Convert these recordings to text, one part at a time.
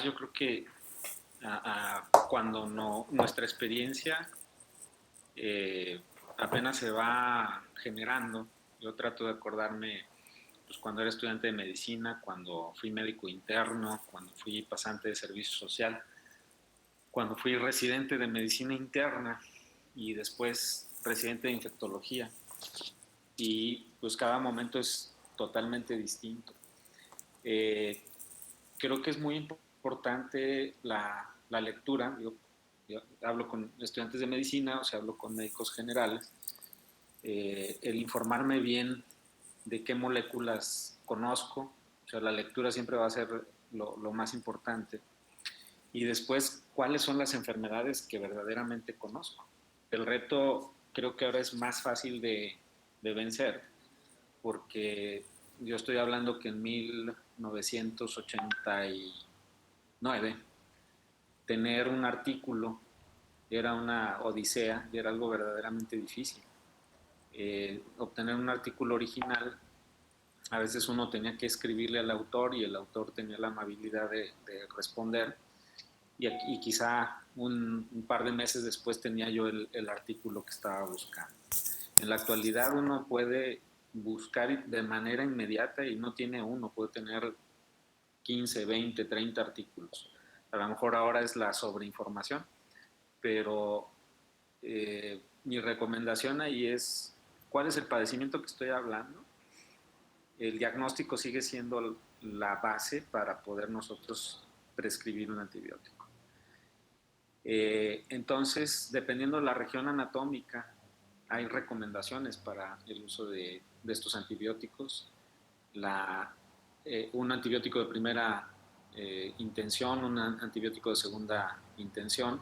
yo creo que cuando nuestra experiencia eh, apenas se va generando, yo trato de acordarme pues, cuando era estudiante de medicina, cuando fui médico interno, cuando fui pasante de servicio social, cuando fui residente de medicina interna y después residente de infectología. Y pues cada momento es totalmente distinto. Eh, Creo que es muy importante la lectura. Yo hablo con estudiantes de medicina, o sea, hablo con médicos generales. El informarme bien de qué moléculas conozco, o sea, la lectura siempre va a ser lo más importante. Y después, cuáles son las enfermedades que verdaderamente conozco. El reto creo que ahora es más fácil de vencer, porque yo estoy hablando que en 1989 tener un artículo era una odisea y era algo verdaderamente difícil. Obtener un artículo original, a veces uno tenía que escribirle al autor y el autor tenía la amabilidad de responder y quizá un par de meses después tenía yo el artículo que estaba buscando. En la actualidad uno puede buscar de manera inmediata y no tiene uno, puede tener 15, 20, 30 artículos. A lo mejor ahora es la sobreinformación, pero mi recomendación ahí es cuál es el padecimiento que estoy hablando. El diagnóstico sigue siendo la base para poder nosotros prescribir un antibiótico. Entonces, dependiendo de la región anatómica, hay recomendaciones para el uso de estos antibióticos. Un antibiótico de primera intención, un antibiótico de segunda intención,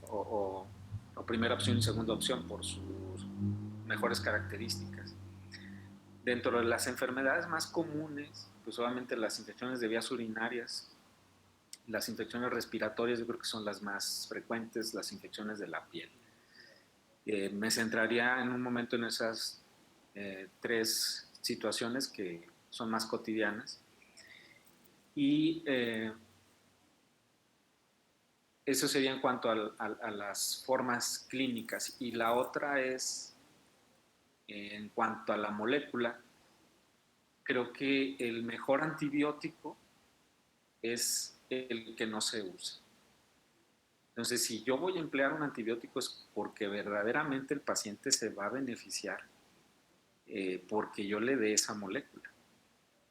o primera opción y segunda opción por sus mejores características. Dentro de las enfermedades más comunes, pues obviamente las infecciones de vías urinarias, las infecciones respiratorias yo creo que son las más frecuentes, las infecciones de la piel. Me centraría en un momento en esas tres situaciones que son más cotidianas. Y eso sería en cuanto a las formas clínicas. Y la otra es, en cuanto a la molécula, creo que el mejor antibiótico es el que no se usa. Entonces, si yo voy a emplear un antibiótico es porque verdaderamente el paciente se va a beneficiar porque yo le dé esa molécula.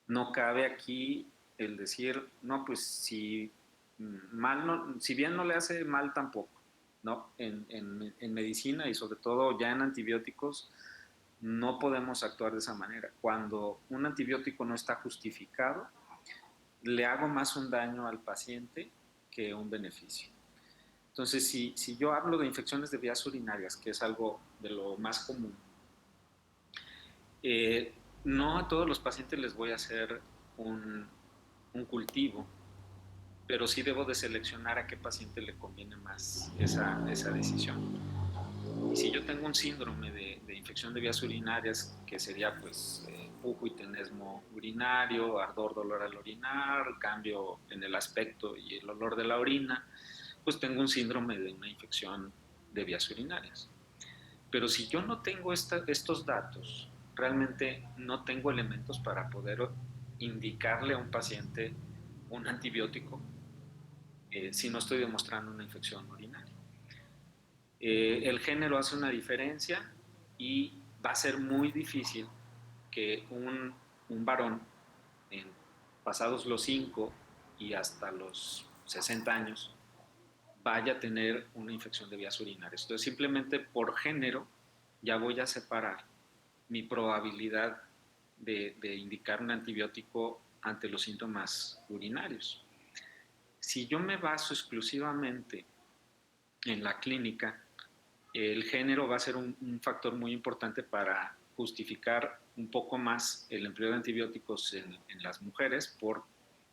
No cabe aquí el decir, no, pues si mal no, si bien no le hace mal tampoco, ¿no? En medicina y sobre todo ya en antibióticos no podemos actuar de esa manera. Cuando un antibiótico no está justificado, le hago más un daño al paciente que un beneficio. Entonces, si yo hablo de infecciones de vías urinarias, que es algo de lo más común, eh, no a todos los pacientes les voy a hacer un cultivo, pero sí debo de seleccionar a qué paciente le conviene más esa decisión. Y si yo tengo un síndrome de infección de vías urinarias, que sería pues pujo y tenesmo urinario, ardor, dolor al orinar, cambio en el aspecto y el olor de la orina, pues tengo un síndrome de una infección de vías urinarias. Pero si yo no tengo estos datos, realmente no tengo elementos para poder indicarle a un paciente un antibiótico si no estoy demostrando una infección urinaria. El género hace una diferencia y va a ser muy difícil que un varón en pasados los 5 y hasta los 60 años vaya a tener una infección de vías urinarias. Entonces, simplemente por género ya voy a separar mi probabilidad de indicar un antibiótico ante los síntomas urinarios. Si yo me baso exclusivamente en la clínica, el género va a ser un factor muy importante para justificar un poco más el empleo de antibióticos en las mujeres por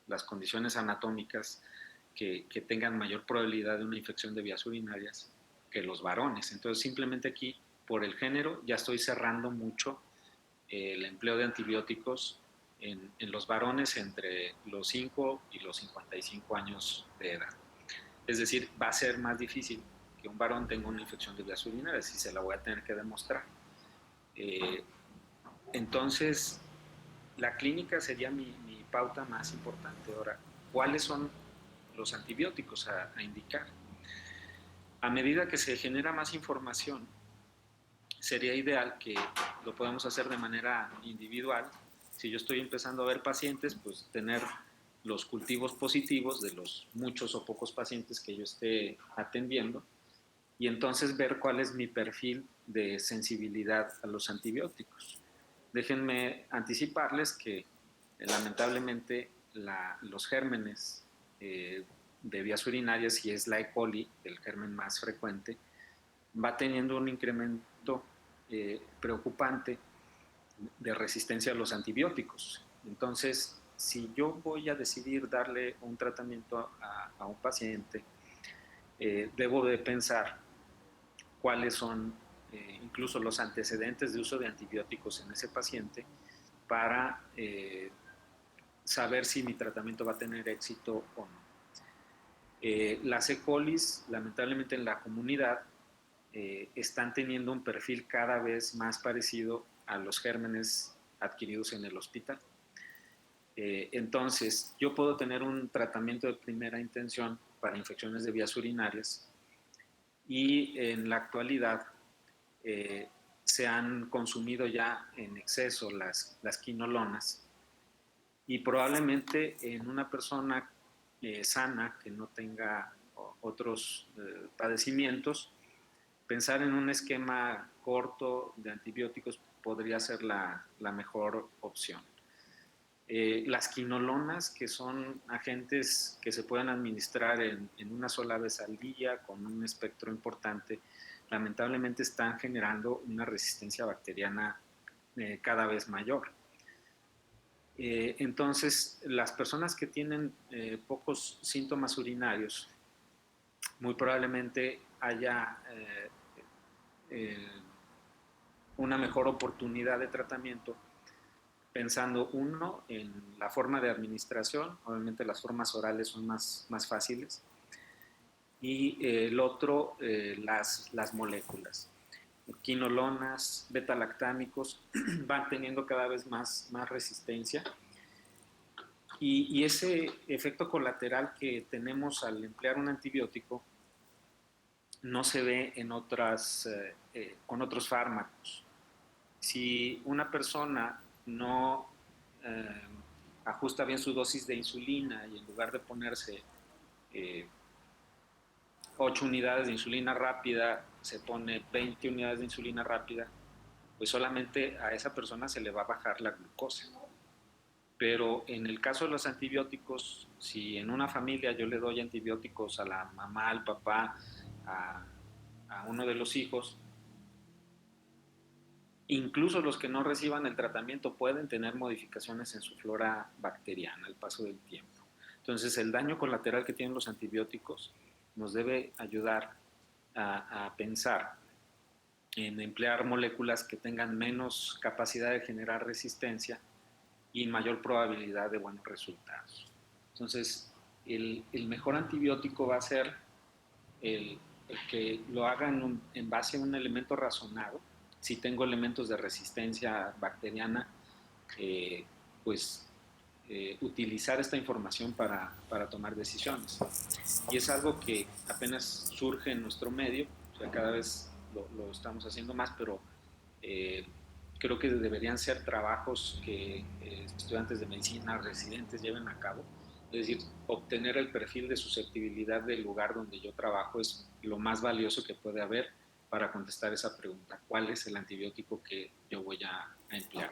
las condiciones anatómicas que tengan mayor probabilidad de una infección de vías urinarias que los varones. Entonces, simplemente aquí, por el género, ya estoy cerrando mucho el empleo de antibióticos en los varones entre los 5 y los 55 años de edad. Es decir, va a ser más difícil que un varón tenga una infección de vías urinarias y se la voy a tener que demostrar. Entonces, la clínica sería mi pauta más importante. Ahora, ¿cuáles son los antibióticos a indicar? A medida que se genera más información, sería ideal que lo podamos hacer de manera individual. Si yo estoy empezando a ver pacientes, pues tener los cultivos positivos de los muchos o pocos pacientes que yo esté atendiendo y entonces ver cuál es mi perfil de sensibilidad a los antibióticos. Déjenme anticiparles que lamentablemente los gérmenes de vías urinarias, y es la E. coli, el germen más frecuente, va teniendo un incremento preocupante de resistencia a los antibióticos. Entonces, si yo voy a decidir darle un tratamiento a un paciente, debo de pensar cuáles son incluso los antecedentes de uso de antibióticos en ese paciente para saber si mi tratamiento va a tener éxito o no. Las E. coli, lamentablemente en la comunidad, están teniendo un perfil cada vez más parecido a los gérmenes adquiridos en el hospital. Entonces, yo puedo tener un tratamiento de primera intención para infecciones de vías urinarias y en la actualidad se han consumido ya en exceso las quinolonas y probablemente en una persona sana que no tenga otros padecimientos, pensar en un esquema corto de antibióticos podría ser la mejor opción. Las quinolonas, que son agentes que se pueden administrar en una sola vez al día con un espectro importante, lamentablemente están generando una resistencia bacteriana cada vez mayor. Entonces, las personas que tienen pocos síntomas urinarios, muy probablemente haya una mejor oportunidad de tratamiento pensando uno en la forma de administración, obviamente las formas orales son más fáciles, y el otro las moléculas. Quinolonas, beta-lactámicos van teniendo cada vez más resistencia y ese efecto colateral que tenemos al emplear un antibiótico no se ve en con otros fármacos. Si una persona no ajusta bien su dosis de insulina y en lugar de ponerse 8 unidades de insulina rápida, se pone 20 unidades de insulina rápida, pues solamente a esa persona se le va a bajar la glucosa. Pero en el caso de los antibióticos, si en una familia yo le doy antibióticos a la mamá, al papá, a uno de los hijos, incluso los que no reciban el tratamiento pueden tener modificaciones en su flora bacteriana al paso del tiempo. Entonces, el daño colateral que tienen los antibióticos nos debe ayudar a pensar en emplear moléculas que tengan menos capacidad de generar resistencia y mayor probabilidad de buenos resultados. Entonces, el mejor antibiótico va a ser el que lo haga en base a un elemento razonado. Si tengo elementos de resistencia bacteriana, pues utilizar esta información para tomar decisiones. Y es algo que apenas surge en nuestro medio, o sea, cada vez lo estamos haciendo más, pero creo que deberían ser trabajos que estudiantes de medicina, residentes lleven a cabo. Es decir, obtener el perfil de susceptibilidad del lugar donde yo trabajo es lo más valioso que puede haber para contestar esa pregunta. ¿Cuál es el antibiótico que yo voy a emplear?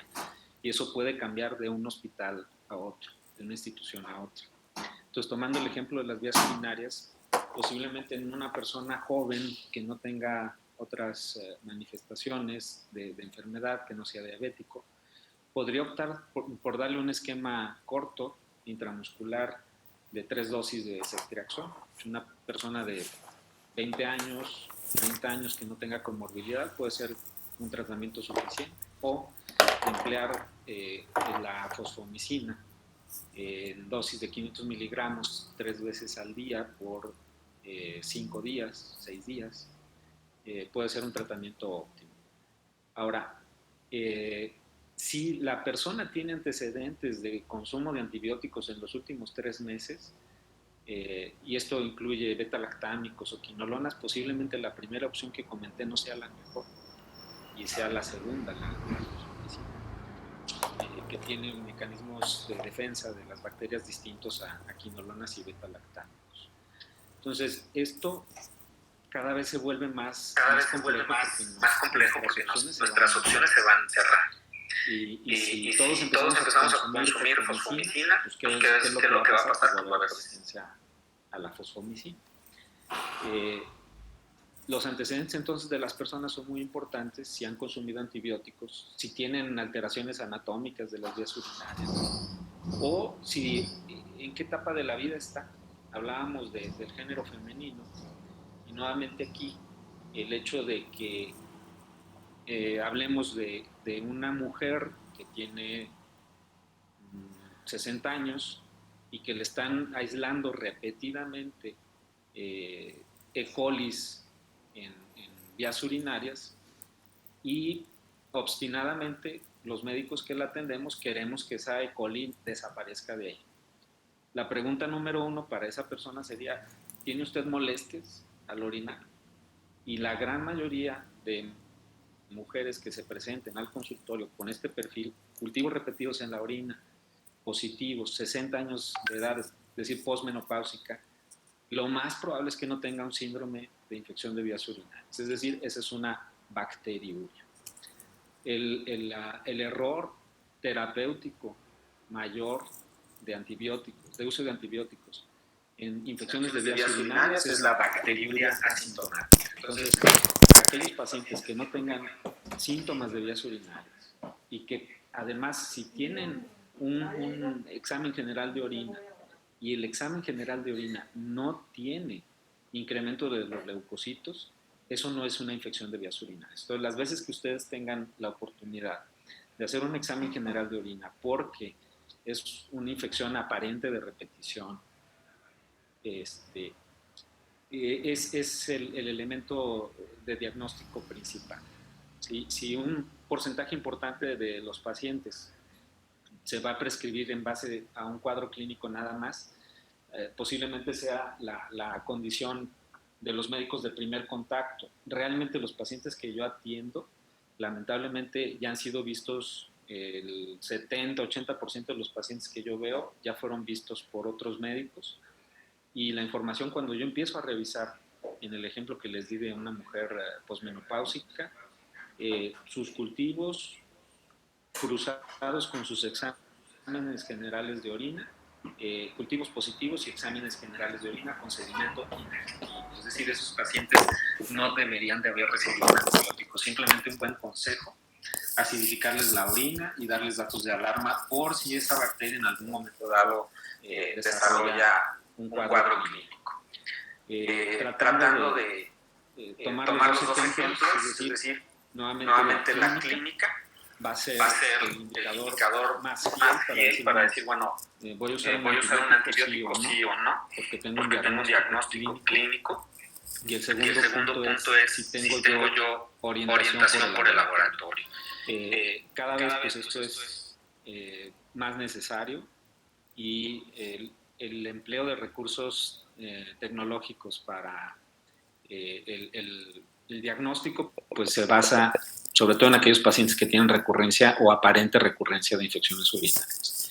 Y eso puede cambiar de un hospital a otro, de una institución a otra. Entonces, tomando el ejemplo de las vías urinarias, posiblemente en una persona joven que no tenga otras manifestaciones de enfermedad, que no sea diabético, podría optar por darle un esquema corto, intramuscular, de 3 dosis de ceftriaxona. Una persona de 20 años, 30 años que no tenga comorbilidad puede ser un tratamiento suficiente. O emplear la fosfomicina en dosis de 500 miligramos 3 veces al día por 5 días, 6 días, puede ser un tratamiento óptimo. Ahora, si la persona tiene antecedentes de consumo de antibióticos en los últimos 3 meses, y esto incluye beta-lactámicos o quinolonas, posiblemente la primera opción que comenté no sea la mejor y sea la segunda, la fosfomicina, que tiene mecanismos de defensa de las bacterias distintos a quinolonas y beta-lactámicos. Entonces, esto cada vez se vuelve más complejo porque nuestras opciones se van a cerrar. Y si todos empezamos a consumir fosfomicina, pues ¿qué es lo que va a pasar? Pues va a haber resistencia a la fosfomicina. Los antecedentes entonces de las personas son muy importantes, si han consumido antibióticos, si tienen alteraciones anatómicas de las vías urinarias, o si en qué etapa de la vida está. Hablábamos del género femenino, y nuevamente aquí el hecho de que hablemos de una mujer que tiene 60 años y que le están aislando repetidamente E. colis en vías urinarias, y obstinadamente los médicos que la atendemos queremos que esa E. coli desaparezca de ahí. La pregunta número 1 para esa persona sería: ¿tiene usted molestias al orinar? Y la gran mayoría de mujeres que se presenten al consultorio con este perfil, cultivos repetidos en la orina, positivos, 60 años de edad, es decir, posmenopáusica, lo más probable es que no tenga un síndrome de infección de vías urinarias, es decir, esa es una bacteriuria. El error terapéutico mayor de antibióticos, de uso de antibióticos en infecciones de vías urinarias es la bacteriuria asintomática. Entonces, aquellos pacientes que no tengan síntomas de vías urinarias y que además si tienen un examen general de orina y el examen general de orina no tiene incremento de los leucocitos, eso no es una infección de vías urinarias. Entonces, las veces que ustedes tengan la oportunidad de hacer un examen general de orina porque es una infección aparente de repetición, es el elemento de diagnóstico principal. Si un porcentaje importante de los pacientes se va a prescribir en base a un cuadro clínico nada más, posiblemente sea la condición de los médicos de primer contacto. Realmente los pacientes que yo atiendo, lamentablemente ya han sido vistos, el 70-80% de los pacientes que yo veo ya fueron vistos por otros médicos, y la información cuando yo empiezo a revisar, en el ejemplo que les di de una mujer posmenopáusica, sus cultivos cruzados con sus exámenes generales de orina, cultivos positivos y exámenes generales de orina con sedimento inactivo. Es decir, esos pacientes no deberían de haber recibido un antibiótico. Simplemente un buen consejo: acidificarles la orina y darles datos de alarma por si esa bacteria en algún momento dado desarrolla un cuadro clínico. Tratando de tomar los dos ejemplos, es decir, nuevamente la clínica va a ser el indicador más fiel para decir, bueno, voy a usar un antibiótico sí o no, porque tengo un diagnóstico clínico. Y el segundo punto es si tengo yo orientación por el laboratorio. Cada vez pues esto es más necesario, y el empleo de recursos tecnológicos para el diagnóstico pues se basa sobre todo en aquellos pacientes que tienen recurrencia o aparente recurrencia de infecciones urinarias.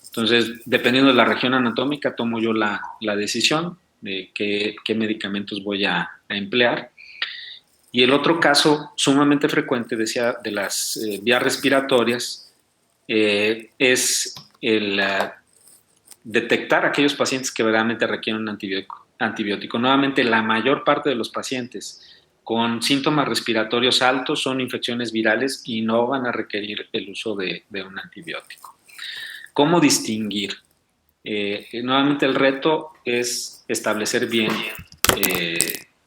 Entonces, dependiendo de la región anatómica, tomo yo la decisión de qué medicamentos voy a emplear. Y el otro caso sumamente frecuente, decía, de las vías respiratorias, es el detectar aquellos pacientes que verdaderamente requieren un antibiótico. Nuevamente, la mayor parte de los pacientes con síntomas respiratorios altos son infecciones virales y no van a requerir el uso de un antibiótico. ¿Cómo distinguir? Nuevamente, el reto es establecer bien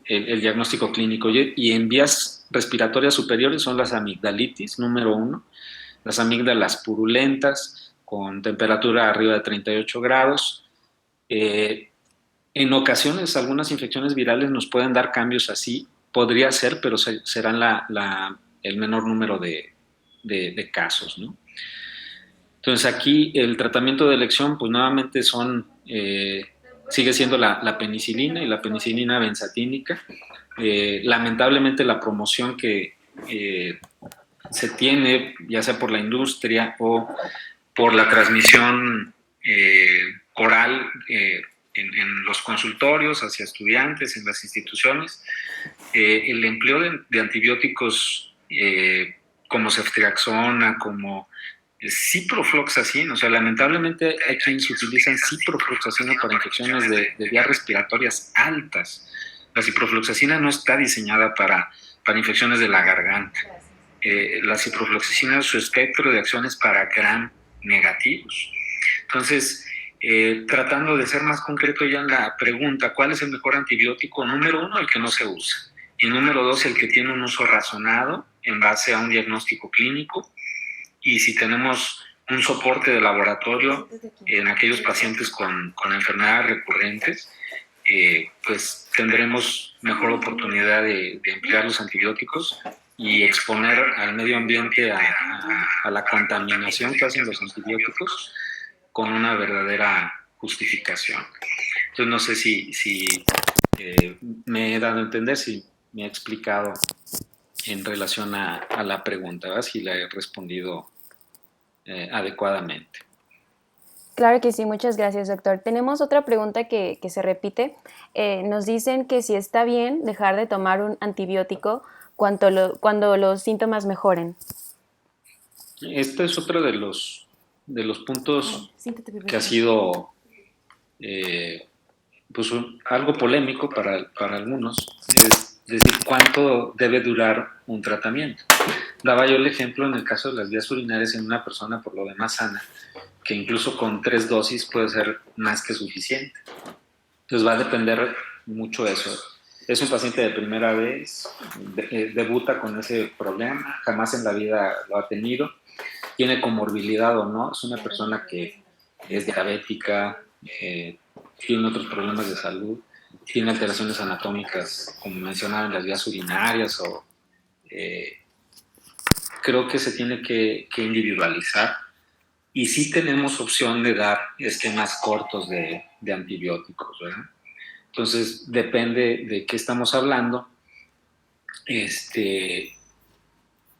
el diagnóstico clínico, y en vías respiratorias superiores son las amigdalitis, número 1, las amígdalas purulentas con temperatura arriba de 38 grados. En ocasiones algunas infecciones virales nos pueden dar cambios así, podría ser, pero serán el menor número de casos, ¿no? Entonces aquí el tratamiento de elección pues nuevamente sigue siendo la penicilina y la penicilina benzatínica. Lamentablemente la promoción que se tiene, ya sea por la industria o por la transmisión oral en los consultorios hacia estudiantes, en las instituciones, el empleo de antibióticos como ceftriaxona, como ciprofloxacina, o sea, lamentablemente hay quienes utilizan ciprofloxacina para infecciones de vías respiratorias altas. La ciprofloxacina no está diseñada para infecciones de la garganta. La ciprofloxacina, su espectro de acción es para gram negativos. Entonces, tratando de ser más concreto ya en la pregunta, ¿cuál es el mejor antibiótico? Número 1, el que no se usa. Y número 2, el que tiene un uso razonado en base a un diagnóstico clínico. Y si tenemos un soporte de laboratorio en aquellos pacientes con enfermedades recurrentes, pues tendremos mejor oportunidad de emplear los antibióticos y exponer al medio ambiente a la contaminación que hacen los antibióticos con una verdadera justificación. Entonces no sé si me he dado a entender, si me he explicado en relación a la pregunta, ¿verdad? Si la he respondido adecuadamente. Claro que sí, muchas gracias, doctor. Tenemos otra pregunta que se repite. Nos dicen que si está bien dejar de tomar un antibiótico cuando los síntomas mejoren. Este es otro de los puntos que ha sido pues algo polémico para algunos, es decir, cuánto debe durar un tratamiento. Daba yo el ejemplo en el caso de las vías urinarias en una persona por lo demás sana, que incluso con 3 dosis puede ser más que suficiente. Entonces va a depender mucho de eso. Es un paciente de primera vez, debuta con ese problema, jamás en la vida lo ha tenido, tiene comorbilidad o no, es una persona que es diabética, tiene otros problemas de salud, tiene alteraciones anatómicas, como mencionaba, en las vías urinarias, o creo que se tiene que individualizar. Y sí tenemos opción de dar esquemas cortos de antibióticos, ¿verdad? Entonces, depende de qué estamos hablando, de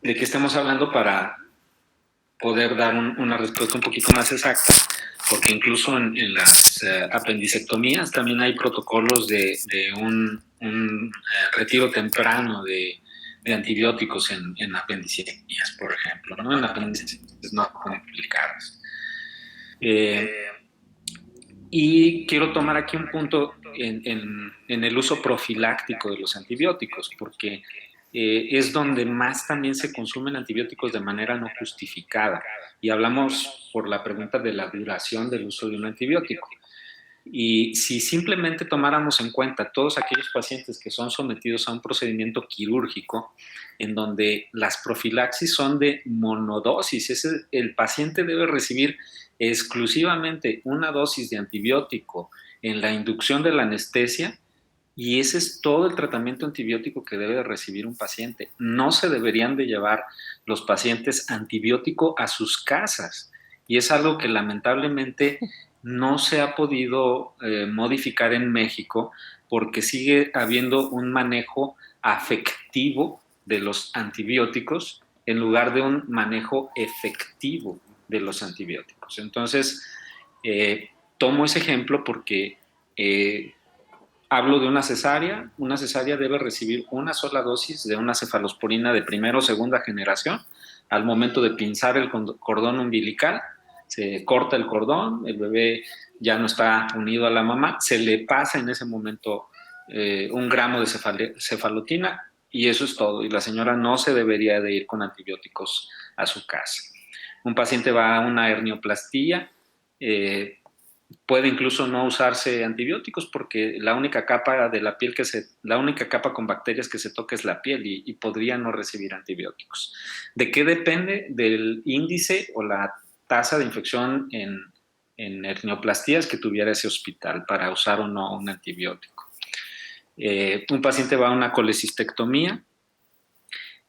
qué estamos hablando para poder dar una respuesta un poquito más exacta, porque incluso en las apendicectomías también hay protocolos de un retiro temprano de antibióticos en apendicectomías, por ejemplo, ¿no? En apendicectomías no complicadas. Y quiero tomar aquí un punto en el uso profiláctico de los antibióticos, porque es donde más también se consumen antibióticos de manera no justificada. Y hablamos por la pregunta de la duración del uso de un antibiótico. Y si simplemente tomáramos en cuenta todos aquellos pacientes que son sometidos a un procedimiento quirúrgico en donde las profilaxis son de monodosis, el paciente debe recibir exclusivamente una dosis de antibiótico en la inducción de la anestesia, y ese es todo el tratamiento antibiótico que debe recibir un paciente. No se deberían de llevar los pacientes antibiótico a sus casas, y es algo que lamentablemente no se ha podido modificar en México, porque sigue habiendo un manejo afectivo de los antibióticos en lugar de un manejo efectivo de los antibióticos. Entonces, tomo ese ejemplo porque hablo de una cesárea. Una cesárea debe recibir una sola dosis de una cefalosporina de primera o segunda generación. Al momento de pinzar el cordón umbilical, se corta el cordón, el bebé ya no está unido a la mamá, se le pasa en ese momento 1 gramo de cefalotina, y eso es todo. Y la señora no se debería de ir con antibióticos a su casa. Un paciente va a una hernioplastía, Puede incluso no usarse antibióticos porque la única capa de la piel la única capa con bacterias que se toca es la piel y podría no recibir antibióticos. ¿De qué depende? Del índice o la tasa de infección en hernioplastías que tuviera ese hospital para usar o no un antibiótico. Un paciente va a una colecistectomía,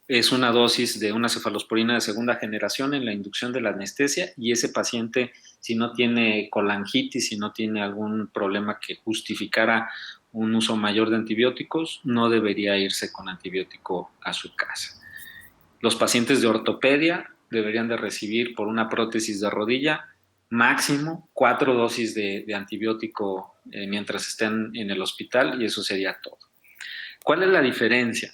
es una dosis de una cefalosporina de segunda generación en la inducción de la anestesia y ese paciente, si no tiene colangitis, si no tiene algún problema que justificara un uso mayor de antibióticos, no debería irse con antibiótico a su casa. Los pacientes de ortopedia deberían de recibir por una prótesis de rodilla máximo 4 dosis de antibiótico mientras estén en el hospital y eso sería todo. ¿Cuál es la diferencia?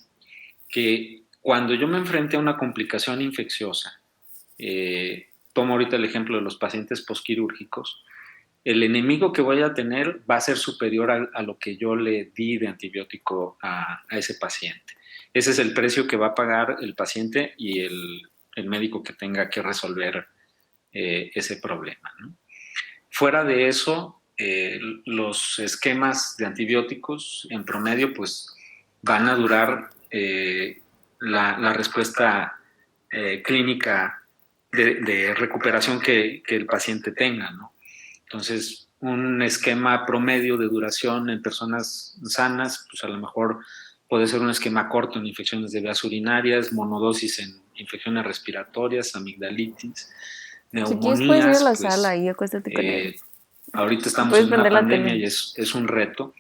Que cuando yo me enfrente a una complicación infecciosa, tomo ahorita el ejemplo de los pacientes posquirúrgicos, el enemigo que voy a tener va a ser superior a lo que yo le di de antibiótico a ese paciente. Ese es el precio que va a pagar el paciente y el médico que tenga que resolver ese problema, ¿no? Fuera de eso, los esquemas de antibióticos en promedio pues van a durar la respuesta clínica de recuperación que el paciente tenga, ¿no? Entonces, un esquema promedio de duración en personas sanas, pues a lo mejor puede ser un esquema corto en infecciones de vías urinarias, monodosis en infecciones respiratorias, amigdalitis, Si quieres puedes ir a neumonías, la sala pues y acuéstate con él. ahorita estamos Puedes en una prender la pandemia tele. y es un reto.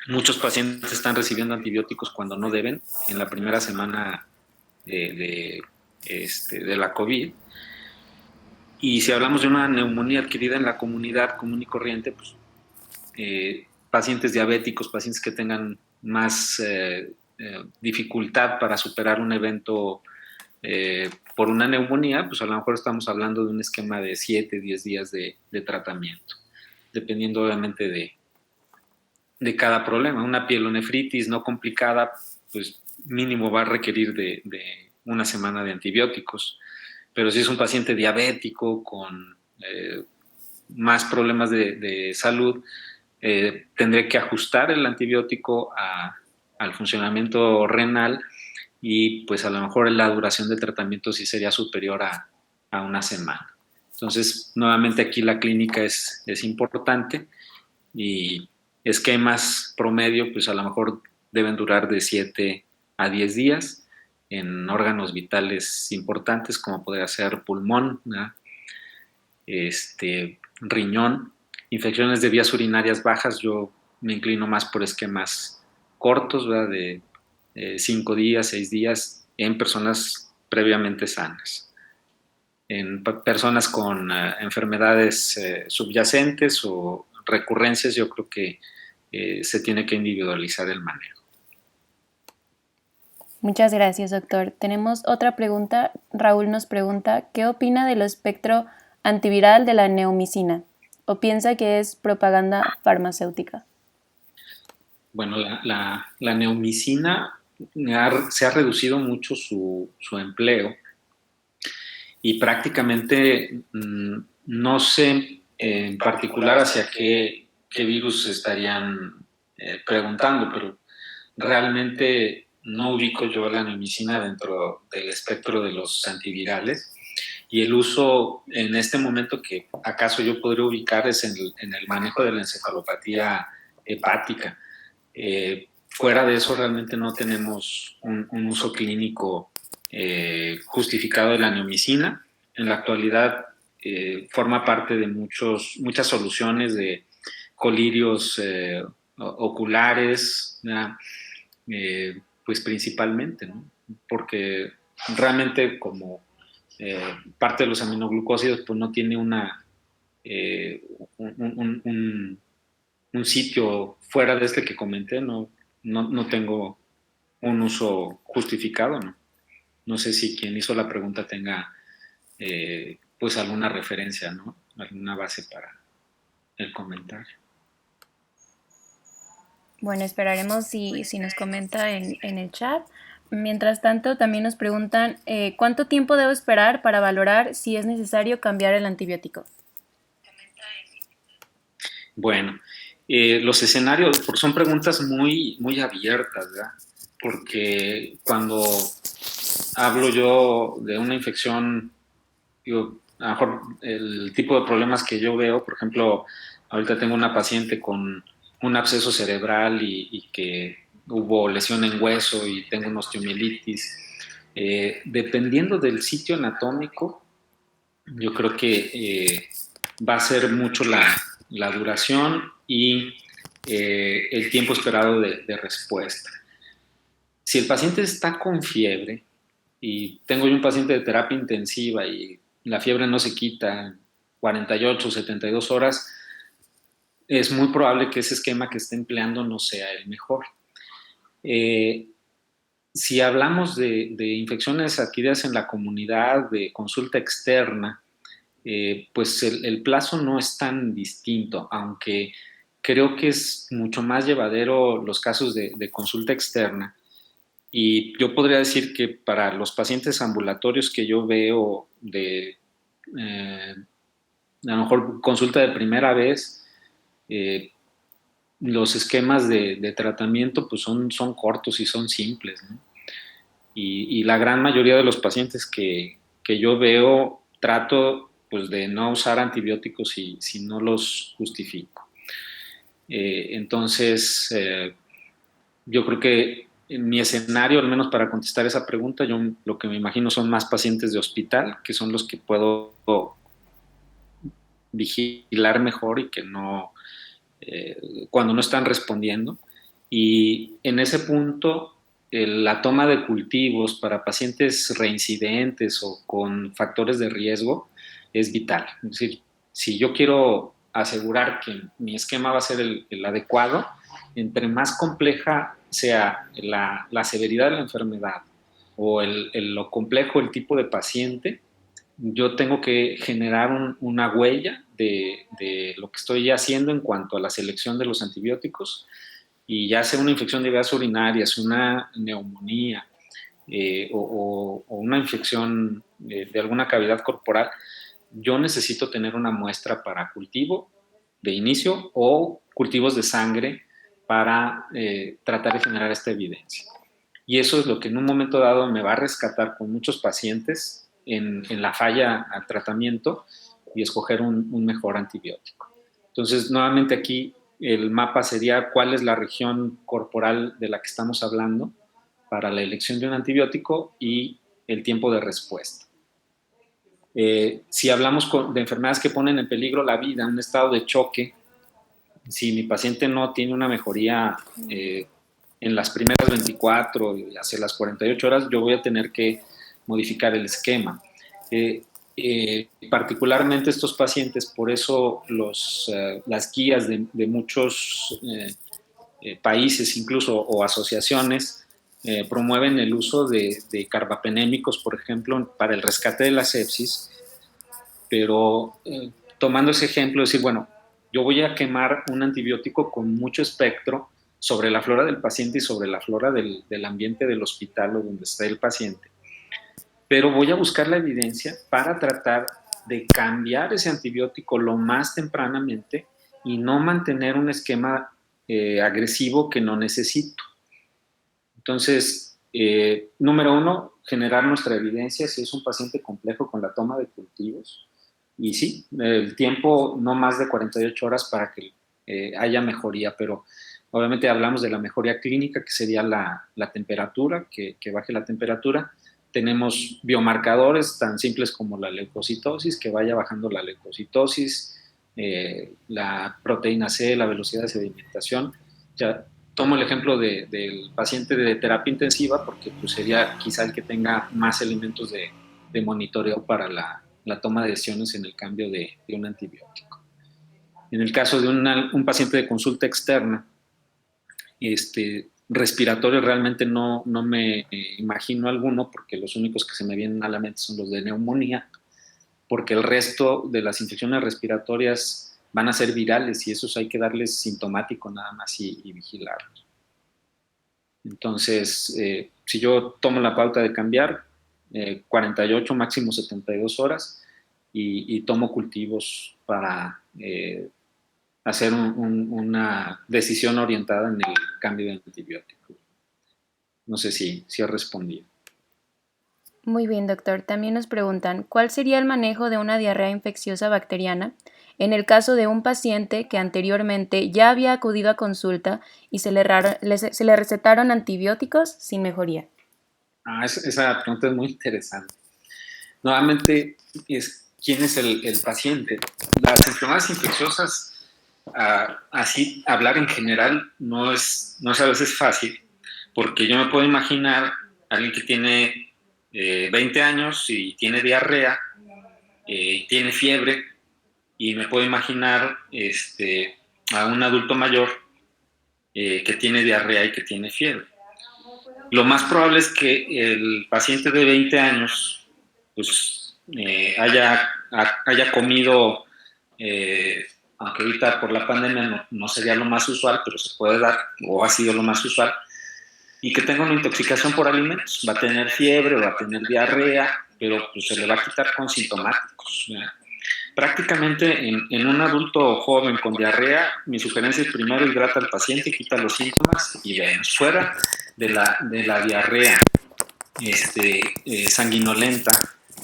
Muchos pacientes están recibiendo antibióticos cuando no deben en la primera semana de la COVID. Y si hablamos de una neumonía adquirida en la comunidad común y corriente, pues pacientes diabéticos, pacientes que tengan más dificultad para superar un evento por una neumonía, pues a lo mejor estamos hablando de un esquema de 7, 10 días de tratamiento, dependiendo obviamente de cada problema. Una pielonefritis no complicada, pues mínimo va a requerir de una semana de antibióticos. Pero si es un paciente diabético con más problemas de salud, tendré que ajustar el antibiótico al funcionamiento renal y pues a lo mejor la duración del tratamiento sí sería superior a una semana. Entonces, nuevamente aquí la clínica es importante y esquemas promedio, pues a lo mejor deben durar de 7 a 10 días en órganos vitales importantes como podría ser pulmón, riñón, infecciones de vías urinarias bajas. Yo me inclino más por esquemas cortos, ¿verdad? De 5 días, 6 días en personas previamente sanas. En personas con enfermedades subyacentes o recurrencias, yo creo que se tiene que individualizar el manejo. Muchas gracias, doctor. Tenemos otra pregunta. Raúl nos pregunta, ¿qué opina del espectro antiviral de la neomicina? ¿O piensa que es propaganda farmacéutica? Bueno, la neomicina se ha reducido mucho su empleo y prácticamente no sé en particular hacia qué virus estarían preguntando, pero realmente no ubico yo la neomicina dentro del espectro de los antivirales y el uso en este momento que acaso yo podría ubicar es en el manejo de la encefalopatía hepática. Fuera de eso realmente no tenemos un uso clínico justificado de la neomicina. En la actualidad forma parte de muchas soluciones de colirios oculares, pues principalmente, ¿no? Porque realmente como parte de los aminoglucósidos pues no tiene un sitio fuera de este que comenté, no tengo un uso justificado, ¿no? No sé si quien hizo la pregunta tenga pues alguna referencia, ¿no? Alguna base para el comentario. Bueno, esperaremos si nos comenta en el chat. Mientras tanto, también nos preguntan, ¿cuánto tiempo debo esperar para valorar si es necesario cambiar el antibiótico? Bueno, los escenarios, porque son preguntas muy, muy abiertas, ¿verdad? Porque cuando hablo yo de una infección, digo, a lo mejor el tipo de problemas que yo veo, por ejemplo, ahorita tengo una paciente con un absceso cerebral y que hubo lesión en hueso y tengo una osteomielitis. Dependiendo del sitio anatómico, yo creo que va a ser mucho la duración y el tiempo esperado de respuesta. Si el paciente está con fiebre, y tengo yo un paciente de terapia intensiva y la fiebre no se quita en 48, 72 horas, es muy probable que ese esquema que esté empleando no sea el mejor. Eh, si hablamos de infecciones adquiridas en la comunidad, de consulta externa, pues el plazo no es tan distinto, aunque creo que es mucho más llevadero los casos de consulta externa. Y yo podría decir que para los pacientes ambulatorios que yo veo a lo mejor consulta de primera vez, eh, los esquemas de tratamiento pues son cortos y son simples, ¿no? Y la gran mayoría de los pacientes que yo veo trato pues de no usar antibióticos si no los justifico. Entonces, yo creo que en mi escenario, al menos para contestar esa pregunta, yo lo que me imagino son más pacientes de hospital, que son los que puedo vigilar mejor y que no, cuando no están respondiendo. Y en ese punto, la toma de cultivos para pacientes reincidentes o con factores de riesgo es vital. Es decir, si yo quiero asegurar que mi esquema va a ser el adecuado, entre más compleja sea la severidad de la enfermedad o lo complejo el tipo de paciente, yo tengo que generar una huella de lo que estoy haciendo en cuanto a la selección de los antibióticos, y ya sea una infección de vías urinarias, una neumonía o una infección de alguna cavidad corporal, yo necesito tener una muestra para cultivo de inicio o cultivos de sangre para tratar de generar esta evidencia. Y eso es lo que en un momento dado me va a rescatar con muchos pacientes en la falla al tratamiento y escoger un mejor antibiótico. Entonces, nuevamente aquí el mapa sería cuál es la región corporal de la que estamos hablando para la elección de un antibiótico y el tiempo de respuesta. Si hablamos de enfermedades que ponen en peligro la vida, un estado de choque, si mi paciente no tiene una mejoría en las primeras 24 y hacia las 48 horas, yo voy a tener que modificar el esquema. Particularmente estos pacientes, por eso las guías de muchos países incluso o asociaciones promueven el uso de carbapenémicos, por ejemplo, para el rescate de la sepsis, pero tomando ese ejemplo, decir, bueno, yo voy a quemar un antibiótico con mucho espectro sobre la flora del paciente y sobre la flora del ambiente del hospital o donde esté el paciente, pero voy a buscar la evidencia para tratar de cambiar ese antibiótico lo más tempranamente y no mantener un esquema agresivo que no necesito. Entonces, número uno, generar nuestra evidencia si es un paciente complejo con la toma de cultivos. Y sí, el tiempo no más de 48 horas para que haya mejoría, pero obviamente hablamos de la mejoría clínica, que sería la temperatura, que baje la temperatura. Tenemos biomarcadores tan simples como la leucocitosis, que vaya bajando la leucocitosis, la proteína C, la velocidad de sedimentación. Ya tomo el ejemplo del paciente de terapia intensiva porque pues, sería quizá el que tenga más elementos de monitoreo para la toma de decisiones en el cambio de un antibiótico. En el caso de un paciente de consulta externa, respiratorio realmente no me imagino alguno, porque los únicos que se me vienen a la mente son los de neumonía, porque el resto de las infecciones respiratorias van a ser virales y esos hay que darles sintomático nada más y vigilarlos. Entonces, si yo tomo la pauta de cambiar, 48, máximo 72 horas, y tomo cultivos para hacer una decisión orientada en el cambio de antibiótico. No sé si he respondido. Muy bien, doctor. También nos preguntan, ¿cuál sería el manejo de una diarrea infecciosa bacteriana en el caso de un paciente que anteriormente ya había acudido a consulta y se le recetaron antibióticos sin mejoría? Esa pregunta es muy interesante. Nuevamente, ¿quién es el paciente? Las enfermedades infecciosas, así hablar en general no es a veces fácil, porque yo me puedo imaginar a alguien que tiene 20 años y tiene diarrea, tiene fiebre, y me puedo imaginar a un adulto mayor que tiene diarrea y que tiene fiebre. Lo más probable es que el paciente de 20 años pues, haya comido, aunque ahorita por la pandemia no sería lo más usual, pero se puede dar, o ha sido lo más usual, y que tenga una intoxicación por alimentos. Va a tener fiebre, va a tener diarrea, pero pues, se le va a quitar con sintomáticos. ¿Verdad? Prácticamente en un adulto joven con diarrea, mi sugerencia es primero hidrata al paciente, quita los síntomas y vemos. Fuera de la diarrea sanguinolenta,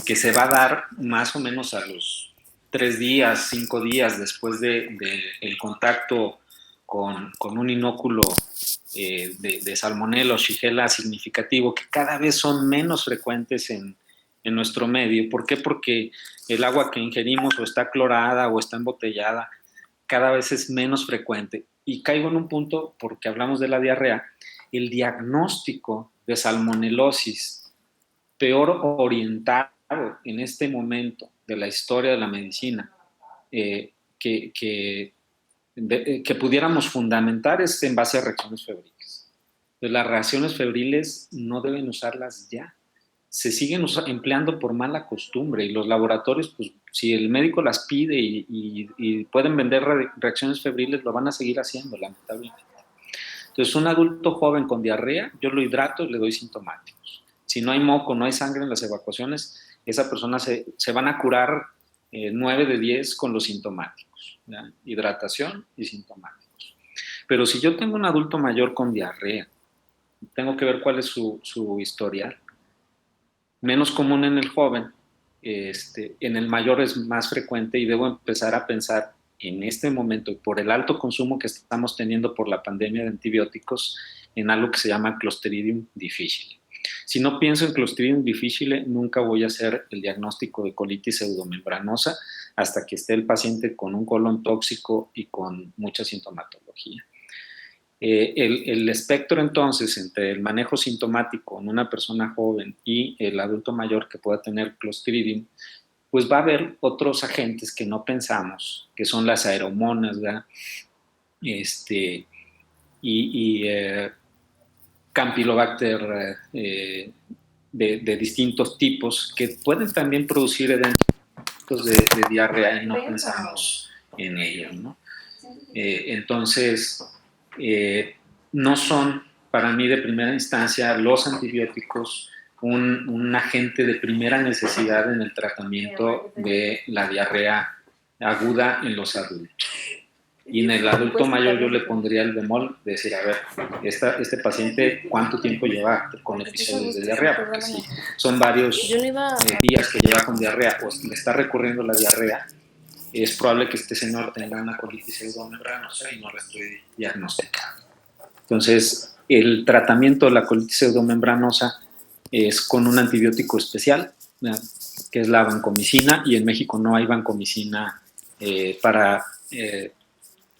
que se va a dar más o menos a los 3 días, 5 días después del contacto con un inóculo de salmonella o shigella significativo, que cada vez son menos frecuentes en nuestro medio. ¿Por qué? Porque el agua que ingerimos o está clorada o está embotellada, cada vez es menos frecuente. Y caigo en un punto, porque hablamos de la diarrea, el diagnóstico de salmonelosis peor orientado en este momento de la historia de la medicina, que pudiéramos fundamentar es en base a reacciones febriles. Entonces, las reacciones febriles no deben usarlas ya. Se siguen empleando por mala costumbre y los laboratorios, pues si el médico las pide y pueden vender reacciones febriles, lo van a seguir haciendo, lamentablemente. Entonces, un adulto joven con diarrea, yo lo hidrato y le doy sintomáticos. Si no hay moco, no hay sangre en las evacuaciones, esa persona se van a curar 9 de 10 con los sintomáticos, ¿ya? Hidratación y sintomáticos. Pero si yo tengo un adulto mayor con diarrea, tengo que ver cuál es su historial. Menos común en el joven, en el mayor es más frecuente y debo empezar a pensar en este momento, por el alto consumo que estamos teniendo por la pandemia de antibióticos, en algo que se llama Clostridium difficile. Si no pienso en Clostridium difficile, nunca voy a hacer el diagnóstico de colitis pseudomembranosa hasta que esté el paciente con un colon tóxico y con mucha sintomatología. El espectro entonces entre el manejo sintomático en una persona joven y el adulto mayor que pueda tener Clostridium, pues va a haber otros agentes que no pensamos, que son las aeromonas, ¿verdad? Campylobacter de distintos tipos que pueden también producir eventos de diarrea y no pensamos en ello, ¿no? Entonces, no son para mí de primera instancia los antibióticos un agente de primera necesidad en el tratamiento de la diarrea aguda en los adultos. Y en el adulto mayor yo le pondría el bemol de decir, a ver, este paciente, ¿cuánto tiempo lleva con episodios de diarrea? Porque si son varios días que lleva con diarrea o le está recurriendo la diarrea, es probable que este señor tenga una colitis pseudomembranosa y no la estoy diagnosticando. Entonces, el tratamiento de la colitis pseudomembranosa es con un antibiótico especial, ¿verdad? Que es la vancomicina, y en México no hay vancomicina para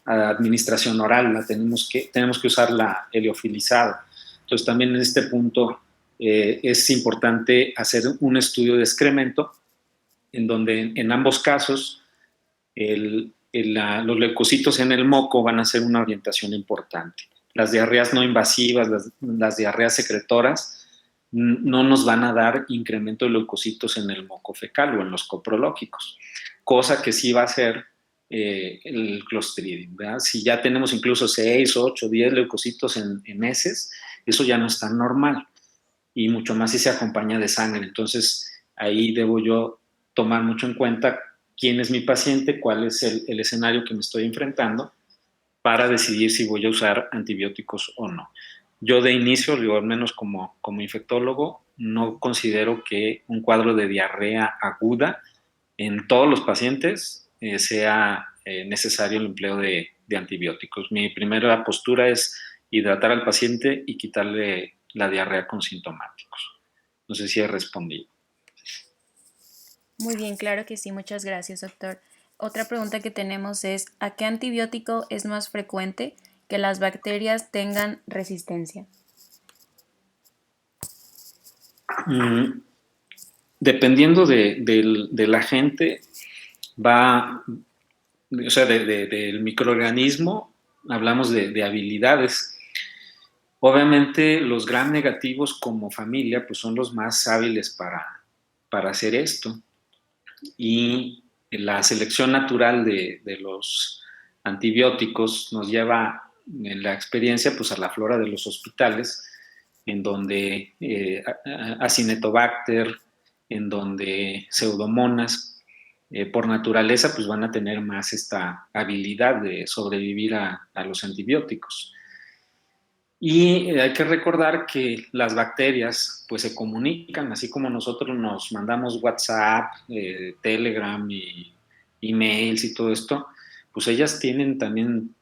administración oral, tenemos que usar la heliofilizada. Entonces, también en este punto es importante hacer un estudio de excremento en donde en ambos casos los leucocitos en el moco van a ser una orientación importante. Las diarreas no invasivas, las diarreas secretoras, no nos van a dar incremento de leucocitos en el moco fecal o en los coprológicos, cosa que sí va a ser el Clostridium, ¿verdad? Si ya tenemos incluso 6, 8, 10 leucocitos en heces, eso ya no es tan normal, y mucho más si se acompaña de sangre. Entonces, ahí debo yo tomar mucho en cuenta quién es mi paciente, cuál es el escenario que me estoy enfrentando para decidir si voy a usar antibióticos o no. Yo de inicio, digo, al menos como infectólogo, no considero que un cuadro de diarrea aguda en todos los pacientes sea necesario el empleo de antibióticos. Mi primera postura es hidratar al paciente y quitarle la diarrea con sintomáticos. No sé si he respondido. Muy bien, claro que sí, muchas gracias, doctor. Otra pregunta que tenemos es, ¿a qué antibiótico es más frecuente que las bacterias tengan resistencia? Mm, Dependiendo del agente, va, o sea, del microorganismo, hablamos de habilidades. Obviamente los gram negativos como familia pues son los más hábiles para hacer esto, y la selección natural de los antibióticos nos lleva en la experiencia pues a la flora de los hospitales, en donde Acinetobacter, en donde Pseudomonas, por naturaleza pues van a tener más esta habilidad de sobrevivir a los antibióticos. Y hay que recordar que las bacterias pues se comunican, así como nosotros nos mandamos WhatsApp, Telegram y emails y todo esto, pues ellas tienen también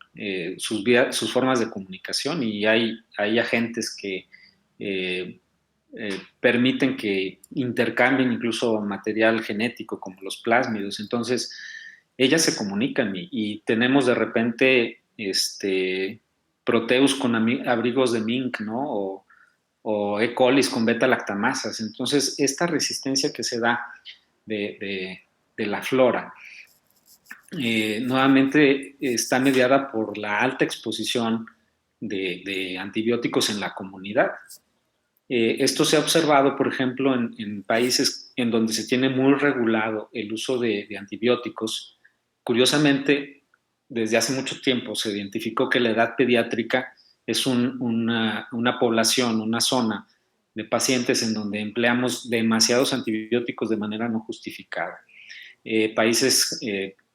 sus formas de comunicación, y hay agentes que permiten que intercambien incluso material genético como los plásmidos. Entonces, ellas se comunican, y tenemos de repente Proteus con abrigos de mink, ¿no? O E. coli con beta-lactamasas. Entonces, esta resistencia que se da de la flora, nuevamente está mediada por la alta exposición de antibióticos en la comunidad. Esto se ha observado, por ejemplo, en países en donde se tiene muy regulado el uso de antibióticos. Curiosamente, desde hace mucho tiempo se identificó que la edad pediátrica es una población, una zona de pacientes en donde empleamos demasiados antibióticos de manera no justificada. Países